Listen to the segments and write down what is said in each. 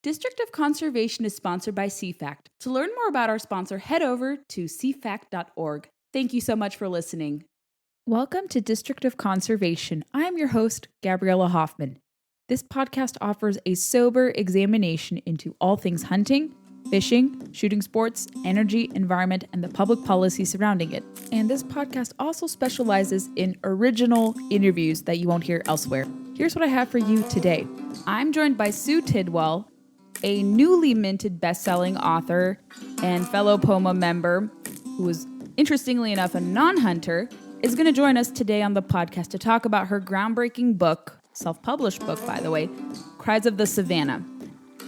District of Conservation is sponsored by CFACT. To learn more about our sponsor, head over to cfact.org. Thank you so much for listening. Welcome to District of Conservation. I am your host, Gabriella Hoffman. This podcast offers a sober examination into all things hunting, fishing, shooting sports, energy, environment, and the public policy surrounding it. And this podcast also specializes in original interviews that you won't hear elsewhere. Here's what I have for you today. I'm joined by Sue Tidwell, a newly minted bestselling author and fellow POMA member who is, interestingly enough, a non-hunter, is going to join us today on the podcast to talk about her groundbreaking book, self-published book, by the way, Cries of the Savanna,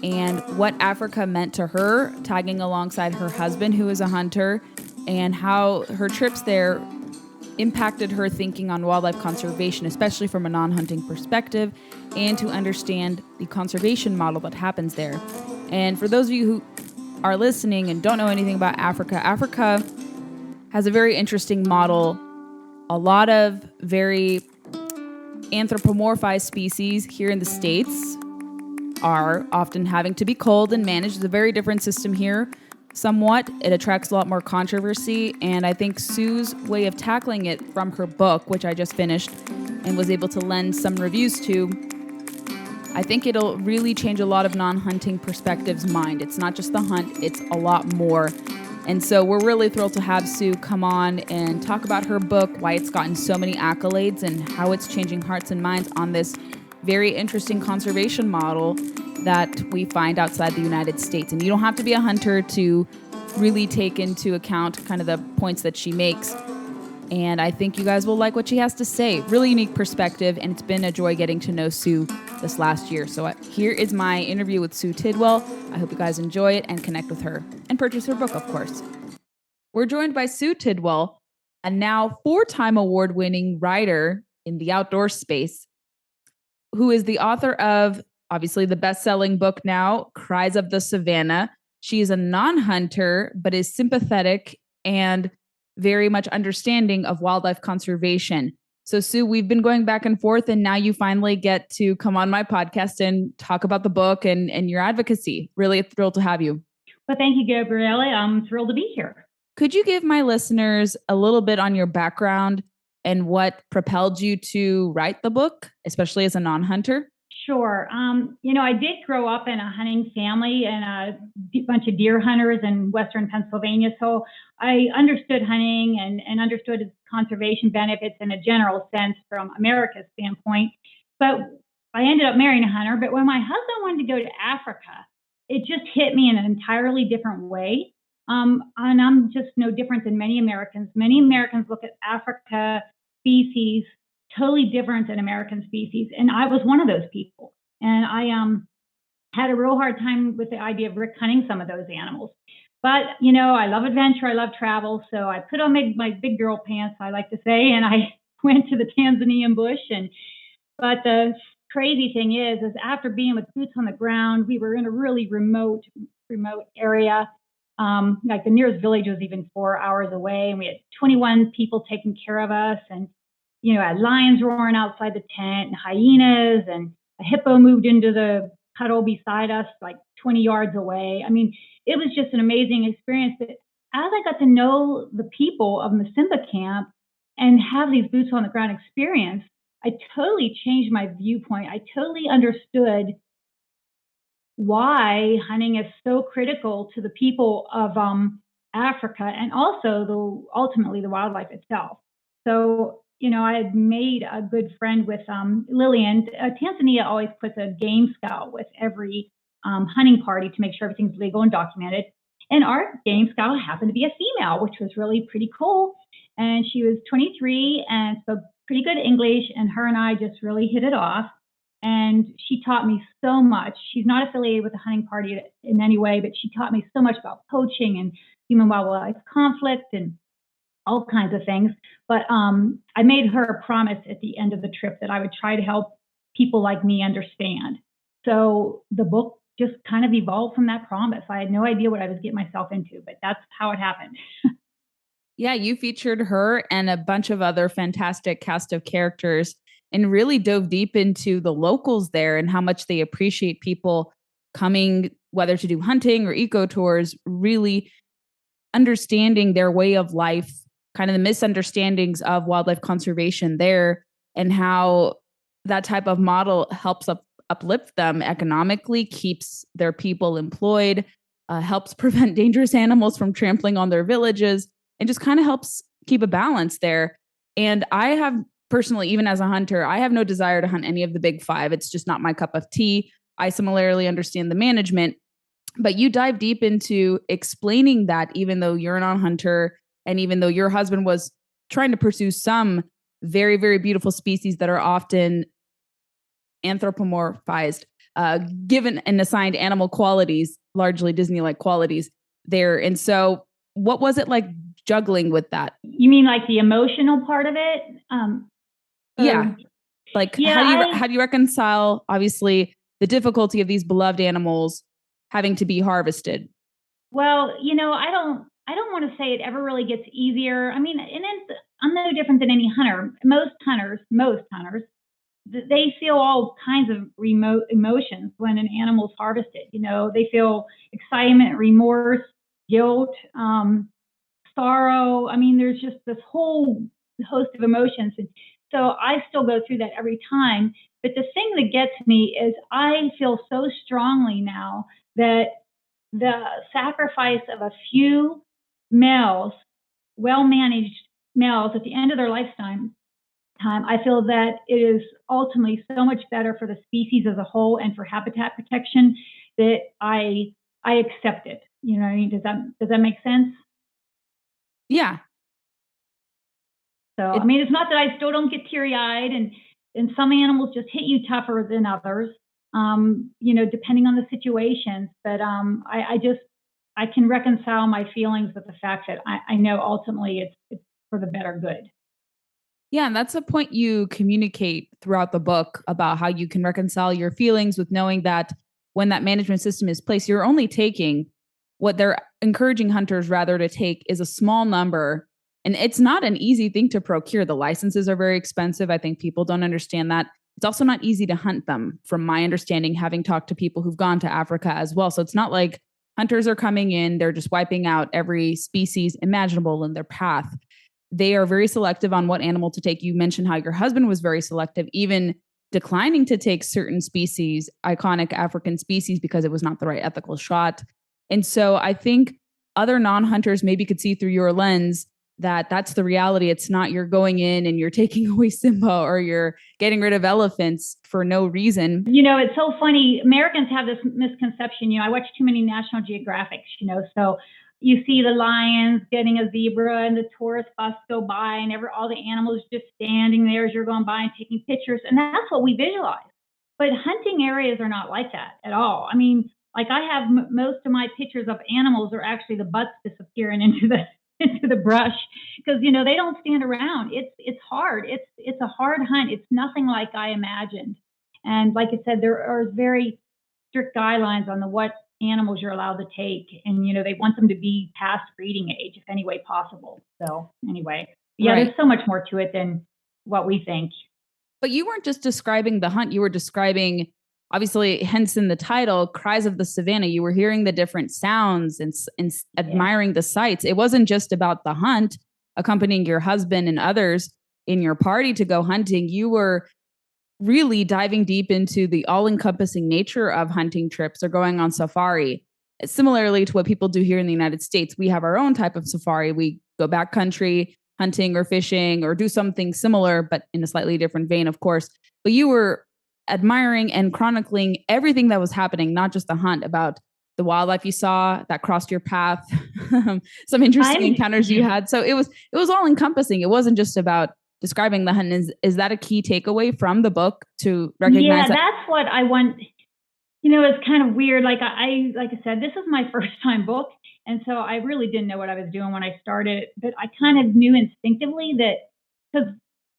and what Africa meant to her, tagging alongside her husband, who is a hunter, and how her trips there impacted her thinking on wildlife conservation, especially from a non-hunting perspective, and to understand the conservation model that happens there. And for those of you who are listening and don't know anything about Africa, Africa has a very interesting model. A lot of very anthropomorphized species here in the States are often having to be culled and managed. It's a very different system here. Somewhat, it attracts a lot more controversy, and I think Sue's way of tackling it from her book, which I just finished and was able to lend some reviews to, I think it'll really change a lot of non-hunting perspectives' mind. It's not just the hunt, it's a lot more. And so we're really thrilled to have Sue come on and talk about her book, why it's gotten so many accolades, and how it's changing hearts and minds on this very interesting conservation model that we find outside the United States. And you don't have to be a hunter to really take into account kind of the points that she makes. And I think you guys will like what she has to say. Really unique perspective, and it's been a joy getting to know Sue this last year. So here is my interview with Sue Tidwell. I hope you guys enjoy it and connect with her and purchase her book, of course. We're joined by Sue Tidwell, a now 4-time award-winning writer in the outdoor space, who is the author of, obviously, the best-selling book now, Cries of the Savanna. She is a non-hunter, but is sympathetic and very much understanding of wildlife conservation. So, Sue, we've been going back and forth, and now you finally get to come on my podcast and talk about the book and your advocacy. Really thrilled to have you. Well, thank you, Gabriella. I'm thrilled to be here. Could you give my listeners a little bit on your background and what propelled you to write the book, especially as a non-hunter? Sure. I did grow up in a hunting family and a bunch of deer hunters in Western Pennsylvania. So I understood hunting and understood its conservation benefits in a general sense from America's standpoint. But I ended up marrying a hunter. But when my husband wanted to go to Africa, it just hit me in an entirely different way. And I'm just no different than many Americans. Many Americans look at Africa species totally different than American species. And I was one of those people. And I had a real hard time with the idea of hunting some of those animals. But, I love adventure. I love travel. So I put on my big girl pants, I like to say, and I went to the Tanzanian bush. But the crazy thing is after being with boots on the ground, we were in a really remote area. Like the nearest village was even 4 hours away, and we had 21 people taking care of us, and had lions roaring outside the tent and hyenas, and a hippo moved into the puddle beside us like 20 yards away. I mean, it was just an amazing experience. But as I got to know the people of Masimba camp and have these boots on the ground experience, I totally changed my viewpoint. I totally understood why hunting is so critical to the people of Africa, and also ultimately the wildlife itself. So, I had made a good friend with Lillian. Tanzania always puts a game scout with every hunting party to make sure everything's legal and documented. And our game scout happened to be a female, which was really pretty cool. And she was 23 and spoke pretty good English, and her and I just really hit it off. And she taught me so much. She's not affiliated with the hunting party in any way, but she taught me so much about poaching and human wildlife conflict and all kinds of things. But I made her a promise at the end of the trip that I would try to help people like me understand. So the book just kind of evolved from that promise. I had no idea what I was getting myself into, but that's how it happened. Yeah, you featured her and a bunch of other fantastic cast of characters and really dove deep into the locals there and how much they appreciate people coming, whether to do hunting or eco tours, really understanding their way of life, kind of the misunderstandings of wildlife conservation there, and how that type of model helps uplift them economically, keeps their people employed, helps prevent dangerous animals from trampling on their villages, and just kind of helps keep a balance there. And I have personally, even as a hunter, I have no desire to hunt any of the big five. It's just not my cup of tea. I similarly understand the management, but you dive deep into explaining that even though you're not a hunter and even though your husband was trying to pursue some very, very beautiful species that are often anthropomorphized, given and assigned animal qualities, largely Disney-like qualities there. And so what was it like juggling with that? You mean like the emotional part of it? Yeah. Like Yeah, how do you reconcile, obviously, the difficulty of these beloved animals having to be harvested? well, I don't want to say it ever really gets easier. I mean, I'm no different than any hunter. Most hunters, they feel all kinds of remote emotions when an animal's harvested. They feel excitement, remorse, guilt, sorrow. I mean, there's just this whole host of emotions. And so I still go through that every time. But the thing that gets me is I feel so strongly now that the sacrifice of a few males, well managed males at the end of their lifetime, I feel that it is ultimately so much better for the species as a whole and for habitat protection that I accept it. You know what I mean? Does that make sense? Yeah. So, I mean, it's not that I still don't get teary eyed, and some animals just hit you tougher than others, depending on the situations. But I can reconcile my feelings with the fact that I know ultimately it's for the better good. Yeah, and that's a point you communicate throughout the book about how you can reconcile your feelings with knowing that when that management system is placed, you're only taking what they're encouraging hunters rather to take is a small number. And it's not an easy thing to procure. The licenses are very expensive. I think people don't understand that. It's also not easy to hunt them, from my understanding, having talked to people who've gone to Africa as well. So it's not like hunters are coming in, they're just wiping out every species imaginable in their path. They are very selective on what animal to take. You mentioned how your husband was very selective, even declining to take certain species, iconic African species, because it was not the right ethical shot. And so I think other non-hunters maybe could see through your lens that that's the reality. It's not you're going in and you're taking away Simba or you're getting rid of elephants for no reason. It's so funny. Americans have this misconception. I watch too many National Geographics, so you see the lions getting a zebra and the tourist bus go by and all the animals just standing there as you're going by and taking pictures. And that's what we visualize. But hunting areas are not like that at all. I mean, like I have most of my pictures of animals are actually the butts disappearing into the brush because they don't stand around. It's hard. It's a hard hunt. It's nothing like I imagined. And like I said, there are very strict guidelines on what animals you're allowed to take, and they want them to be past breeding age if any way possible. So anyway, yeah, right. There's so much more to it than what we think. But you weren't just describing the hunt, you were describing, obviously, hence in the title, Cries of the Savanna. You were hearing the different sounds and admiring the sights. It wasn't just about the hunt, accompanying your husband and others in your party to go hunting. You were really diving deep into the all-encompassing nature of hunting trips or going on safari. Similarly to what people do here in the United States, we have our own type of safari. We go backcountry hunting or fishing or do something similar, but in a slightly different vein, of course. But you were admiring and chronicling everything that was happening, not just the hunt, about the wildlife you saw that crossed your path, some interesting encounters you had. So it was all encompassing. It wasn't just about describing the hunt. Is that a key takeaway from the book, to recognize that's what I want. It's kind of weird. Like I said, this is my first time book. And so I really didn't know what I was doing when I started, but I kind of knew instinctively that, because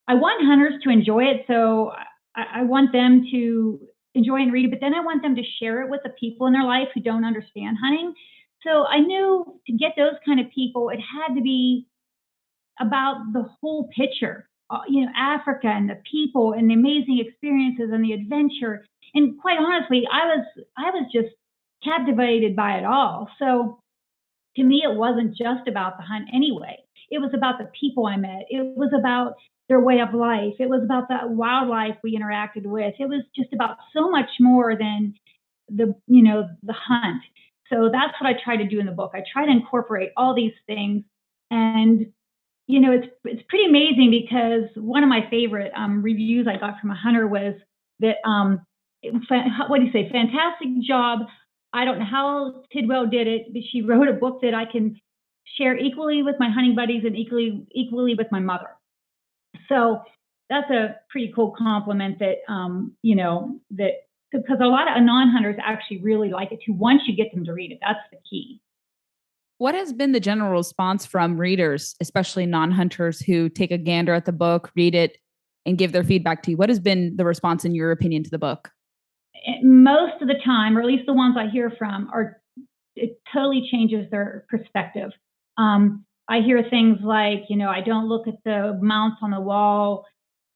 I want hunters to enjoy it. So I want them to enjoy and read it, but then I want them to share it with the people in their life who don't understand hunting. So I knew to get those kind of people, it had to be about the whole picture, Africa and the people and the amazing experiences and the adventure. And quite honestly, I was just captivated by it all. So to me, it wasn't just about the hunt anyway. It was about the people I met. It was about their way of life. It was about the wildlife we interacted with. It was just about so much more than the hunt. So that's what I try to do in the book. I try to incorporate all these things, and it's pretty amazing because one of my favorite reviews I got from a hunter was that what do you say? Fantastic job. I don't know how Tidwell did it, but she wrote a book that I can share equally with my hunting buddies and equally with my mother. So that's a pretty cool compliment that that because a lot of non-hunters actually really like it too. Once you get them to read it, that's the key. What has been the general response from readers, especially non-hunters who take a gander at the book, read it, and give their feedback to you? What has been the response, in your opinion, to the book? Most of the time, or at least the ones I hear from, it totally changes their perspective. I hear things like, I don't look at the mounts on the wall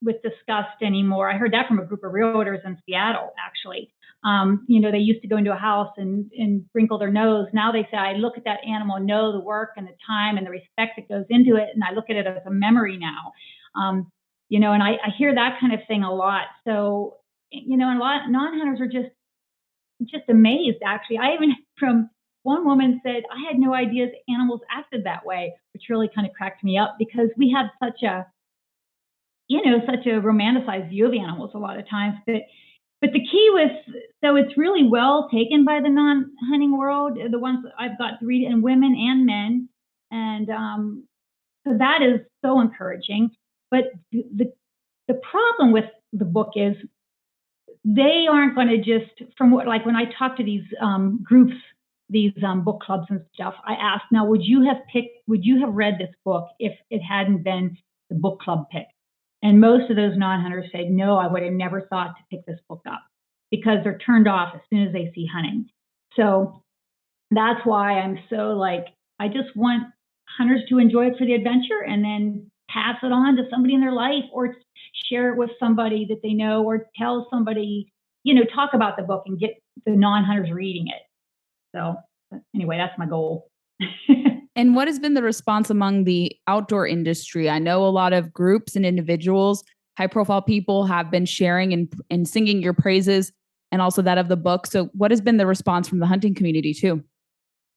with disgust anymore. I heard that from a group of realtors in Seattle, actually. They used to go into a house and wrinkle their nose. Now they say, I look at that animal, know the work and the time and the respect that goes into it, and I look at it as a memory now. And I hear that kind of thing a lot. So, and a lot of non-hunters are just amazed, actually. I even from one woman said, I had no idea animals acted that way, which really kind of cracked me up because we have such a romanticized view of animals a lot of times. But the key was, so it's really well taken by the non-hunting world, the ones that I've got to read, and women and men. And so that is so encouraging. But the problem with the book is they aren't going to just, from what, like when I talk to these groups, these book clubs and stuff, I ask, now, would you have read this book if it hadn't been the book club pick? And most of those non-hunters say, no, I would have never thought to pick this book up because they're turned off as soon as they see hunting. So that's why I'm so I just want hunters to enjoy it for the adventure and then pass it on to somebody in their life or share it with somebody that they know or tell somebody, talk about the book and get the non-hunters reading it. So anyway, that's my goal. And what has been the response among the outdoor industry? I know a lot of groups and individuals, high profile people have been sharing and singing your praises and also that of the book. So what has been the response from the hunting community too?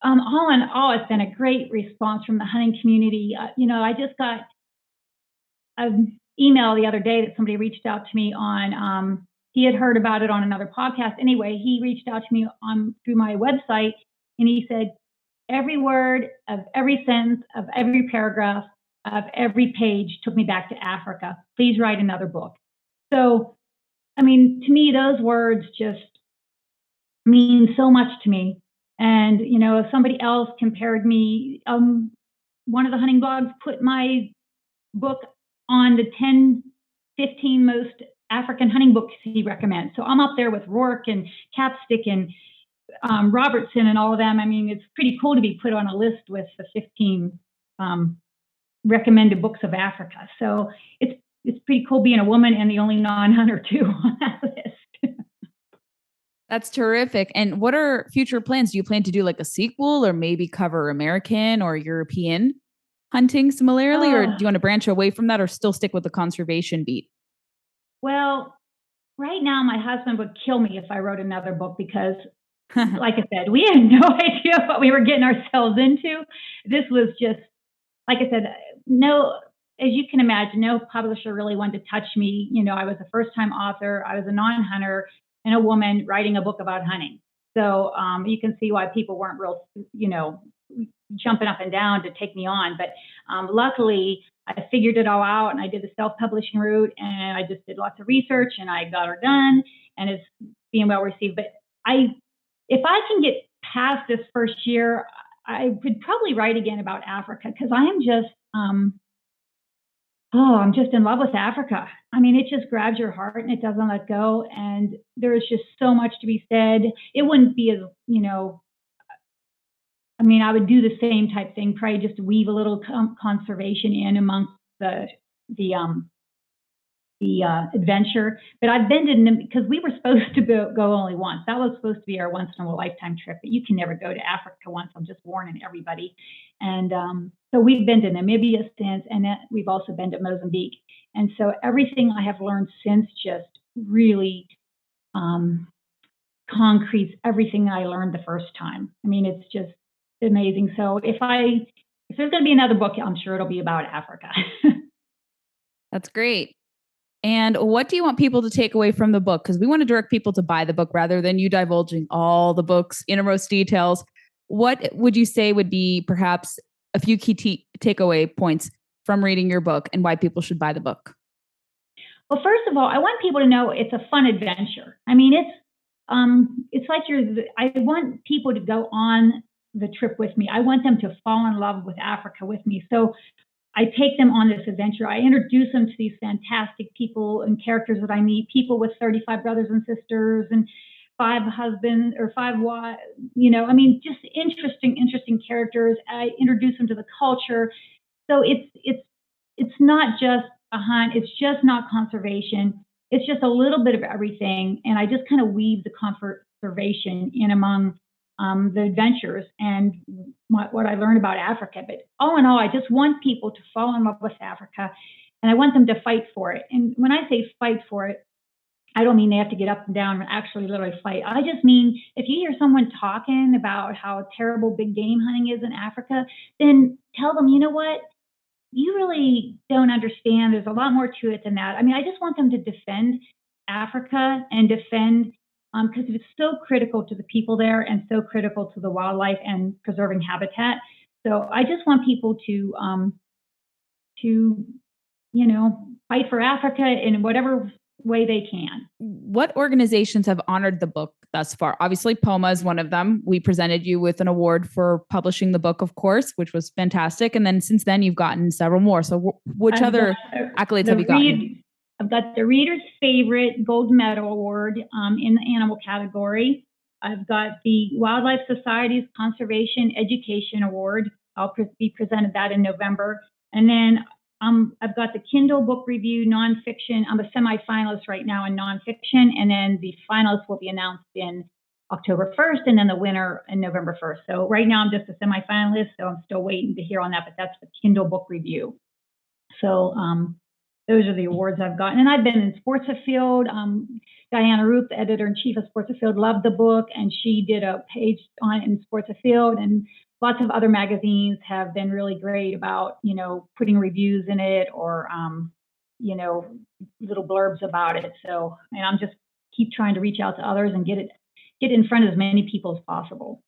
All in all, it's been a great response from the hunting community. I just got an email the other day that somebody reached out to me on, he had heard about it on another podcast. Anyway, he reached out to me through my website and he said, every word of every sentence of every paragraph of every page took me back to Africa. Please write another book. So, to me, those words just mean so much to me. And, if somebody else compared me, one of the hunting blogs put my book on the 10, 15 most African hunting books he recommends. So I'm up there with Rourke and Capstick and Robertson and all of them. It's pretty cool to be put on a list with the 15 recommended books of Africa. So it's pretty cool being a woman and the only non-hunter too on that list. That's terrific. And what are future plans? Do you plan to do like a sequel or maybe cover American or European hunting similarly? Or do you want to branch away from that or still stick with the conservation beat? Well, right now, my husband would kill me if I wrote another book because, like I said, we had no idea what we were getting ourselves into. This was just, like I said, no, as you can imagine, no publisher really wanted to touch me. I was a first-time author. I was a non-hunter and a woman writing a book about hunting. So you can see why people weren't real, jumping up and down to take me on. But luckily, I figured it all out and I did the self-publishing route and I just did lots of research and I got her done and it's being well received. But if I can get past this first year, I would probably write again about Africa because I am just, I'm just in love with Africa. It just grabs your heart and it doesn't let go. And there's just so much to be said. It wouldn't be as, I would do the same type thing, probably just weave a little conservation in amongst the adventure. But I've been to, because we were supposed to go only once. That was supposed to be our once in a lifetime trip, but you can never go to Africa once. I'm just warning everybody. And so we've been to Namibia since, and we've also been to Mozambique. And so everything I have learned since just really concretes everything I learned the first time. I mean, it's just amazing. So if there's going to be another book, I'm sure it'll be about Africa. That's great. And what do you want people to take away from the book? Because we want to direct people to buy the book rather than you divulging all the book's innermost details. What would you say would be perhaps a few key takeaway points from reading your book and why people should buy the book? Well, first of all, I want people to know it's a fun adventure. I mean, it's like I want people to go on the trip with me. I want them to fall in love with Africa with me. So I take them on this adventure. I introduce them to these fantastic people and characters that I meet, people with 35 brothers and sisters and 5 husbands or 5 wives, I mean, just interesting characters. I introduce them to the culture. So it's not just a hunt. It's just not conservation. It's just a little bit of everything. And I just kind of weave the conservation in among the adventures and what I learned about Africa. But all in all, I just want people to fall in love with Africa, and I want them to fight for it. And when I say fight for it, I don't mean they have to get up and down and actually literally fight. I just mean if you hear someone talking about how terrible big game hunting is in Africa, then tell them, you know what? You really don't understand. There's a lot more to it than that. I mean, I just want them to defend Africa and defend because it's so critical to the people there and so critical to the wildlife and preserving habitat. So I just want people to fight for Africa in whatever way they can. What organizations have honored the book thus far? Obviously, POMA is one of them. We presented you with an award for publishing the book, of course, which was fantastic. And then since then, you've gotten several more. So which other accolades have you gotten? I've got the Reader's Favorite Gold Medal Award in the animal category. I've got the Wildlife Society's Conservation Education Award. I'll be presented that in November. And then I've got the Kindle Book Review Nonfiction. I'm a semi-finalist right now in nonfiction, and then the finalists will be announced in October 1st, and then the winner in November 1st. So right now I'm just a semi-finalist, so I'm still waiting to hear on that, but that's the Kindle Book Review. So those are the awards I've gotten. And I've been in Sports Afield. Diana Roop, the editor-in-chief of Sports Afield, loved the book, and she did a page on it in Sports Afield, and lots of other magazines have been really great about, putting reviews in it or, little blurbs about it. So, and I'm just keep trying to reach out to others and get in front of as many people as possible.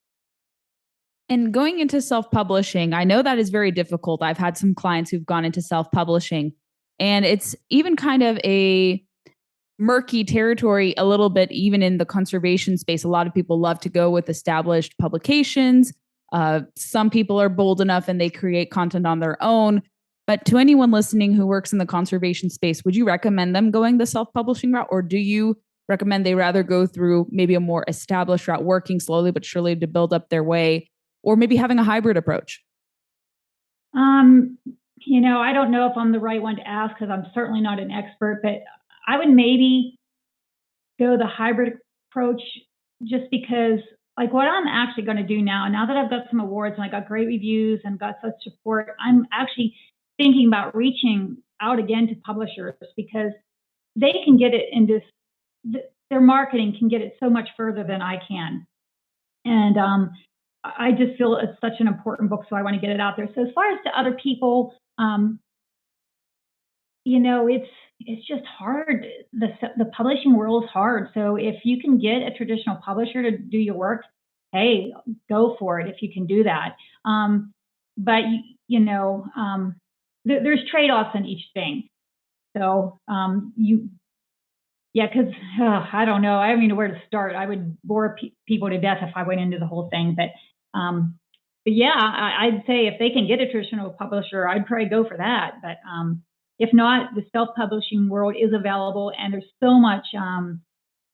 And going into self-publishing, I know that is very difficult. I've had some clients who've gone into self-publishing, and it's even kind of a murky territory a little bit, even in the conservation space. A lot of people love to go with established publications. Some people are bold enough and they create content on their own. But to anyone listening who works in the conservation space, would you recommend them going the self-publishing route, or do you recommend they rather go through maybe a more established route, working slowly but surely to build up their way, or maybe having a hybrid approach? I don't know if I'm the right one to ask because I'm certainly not an expert, but I would maybe go the hybrid approach just because like what I'm actually going to do now that I've got some awards and I got great reviews and got such support, I'm actually thinking about reaching out again to publishers because they can get it into their marketing can get it so much further than I can. And I just feel it's such an important book, so I want to get it out there. So as far as to other people, it's just hard. The publishing world is hard. So if you can get a traditional publisher to do your work, hey, go for it if you can do that. But there's trade-offs in each thing. So because I don't know. I don't even know where to start. I would bore people to death if I went into the whole thing. But yeah, I'd say if they can get a traditional publisher, I'd probably go for that. But if not, the self-publishing world is available, and there's so much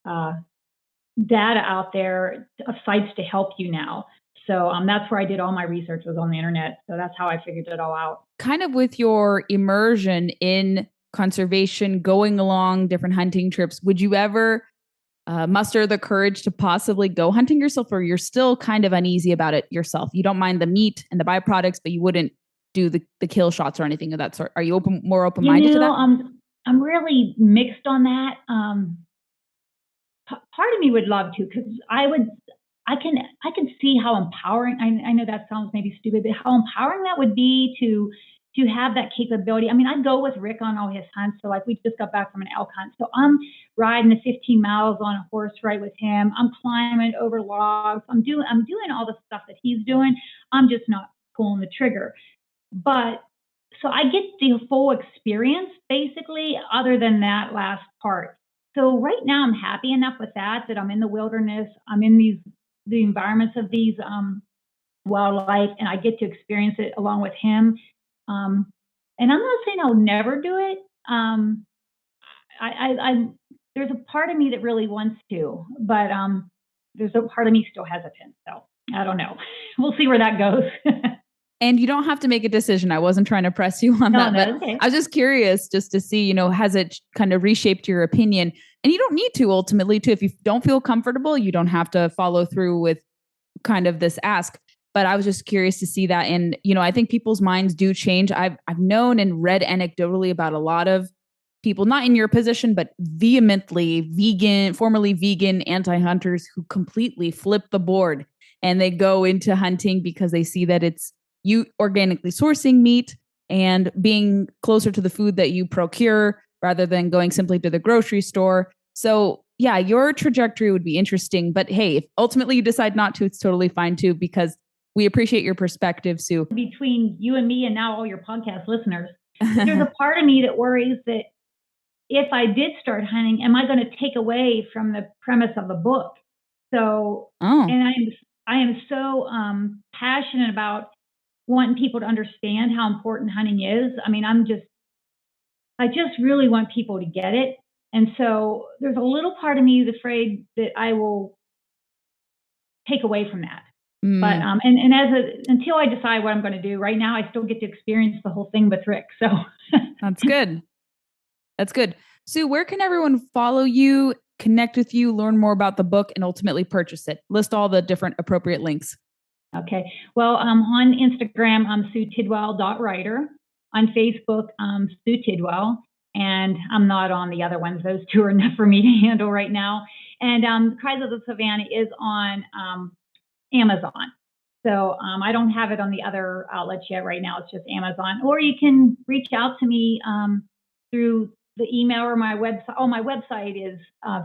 data out there of sites to help you now. So that's where I did all my research was on the internet. So that's how I figured it all out. Kind of with your immersion in conservation, going along different hunting trips, would you ever muster the courage to possibly go hunting yourself, or you're still kind of uneasy about it yourself? You don't mind the meat and the byproducts, but you wouldn't do the kill shots or anything of that sort. Are you more open-minded to that? I'm really mixed on that. Part of me would love to, because I can see how empowering. I know that sounds maybe stupid, but how empowering that would be to have that capability. I mean, I go with Rick on all his hunts. So like we just got back from an elk hunt. So I'm riding the 15 miles on a horse ride with him. I'm climbing over logs. I'm doing all the stuff that he's doing. I'm just not pulling the trigger. But so I get the full experience basically, other than that last part. So right now I'm happy enough with that I'm in the wilderness. I'm in the environments of these wildlife, and I get to experience it along with him. And I'm not saying I'll never do it. I there's a part of me that really wants to, but there's a part of me still hesitant. So I don't know. We'll see where that goes. And you don't have to make a decision. I wasn't trying to press you on that, but okay. I was just curious just to see, has it kind of reshaped your opinion? And you don't need to ultimately if you don't feel comfortable, you don't have to follow through with kind of this ask. But I was just curious to see that. And, I think people's minds do change. I've known and read anecdotally about a lot of people, not in your position, but vehemently formerly vegan anti-hunters who completely flip the board and they go into hunting because they see that it's you organically sourcing meat and being closer to the food that you procure rather than going simply to the grocery store. So yeah, your trajectory would be interesting, but hey, if ultimately you decide not to, it's totally fine too, because we appreciate your perspective, Sue. Between you and me and now all your podcast listeners, there's a part of me that worries that if I did start hunting, am I going to take away from the premise of the book? So, and I am so passionate about wanting people to understand how important hunting is. I mean, I just really want people to get it. And so there's a little part of me that's afraid that I will take away from that. But until I decide what I'm going to do, right now I still get to experience the whole thing with Rick. So that's good. That's good. Sue, where can everyone follow you, connect with you, learn more about the book, and ultimately purchase it? List all the different appropriate links. Okay. Well, on Instagram, I'm SueTidwell.writer. On Facebook, Sue Tidwell. And I'm not on the other ones. Those two are enough for me to handle right now. And Cries of the Savanna is on Amazon. So I don't have it on the other outlets yet right now. It's just Amazon. Or you can reach out to me through the email or my website. Oh, my website is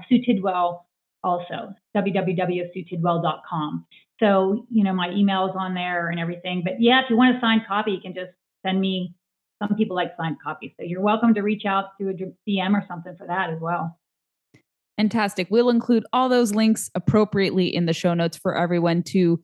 Sue Tidwell also, www.suetidwell.com. So, my email is on there and everything. But yeah, if you want a signed copy, you can just send me. Some people like signed copies. So you're welcome to reach out through a DM or something for that as well. Fantastic. We'll include all those links appropriately in the show notes for everyone to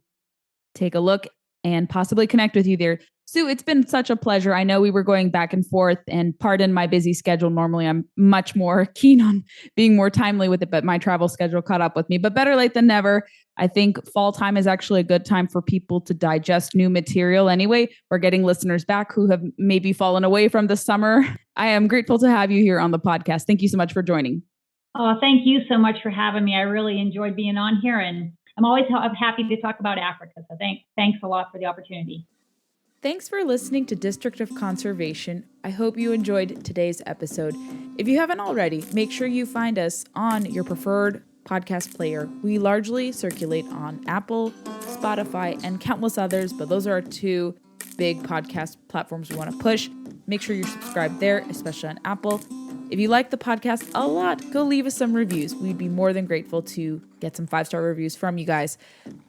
take a look and possibly connect with you there. Sue, it's been such a pleasure. I know we were going back and forth, and pardon my busy schedule. Normally, I'm much more keen on being more timely with it, but my travel schedule caught up with me. But better late than never. I think fall time is actually a good time for people to digest new material anyway. We're getting listeners back who have maybe fallen away from the summer. I am grateful to have you here on the podcast. Thank you so much for joining. Oh, thank you so much for having me. I really enjoyed being on here, and I'm always happy to talk about Africa. So thanks a lot for the opportunity. Thanks for listening to District of Conservation. I hope you enjoyed today's episode. If you haven't already, make sure you find us on your preferred podcast player. We largely circulate on Apple, Spotify, and countless others, but those are our two big podcast platforms we want to push. Make sure you're subscribed there, especially on Apple. If you like the podcast a lot, go leave us some reviews. We'd be more than grateful to get some 5-star reviews from you guys.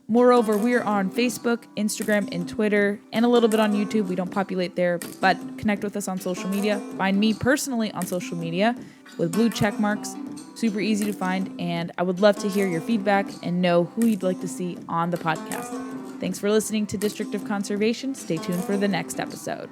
Moreover, we are on Facebook, Instagram, and Twitter, and a little bit on YouTube. We don't populate there, but connect with us on social media. Find me personally on social media with blue check marks. Super easy to find, and I would love to hear your feedback and know who you'd like to see on the podcast. Thanks for listening to District of Conservation. Stay tuned for the next episode.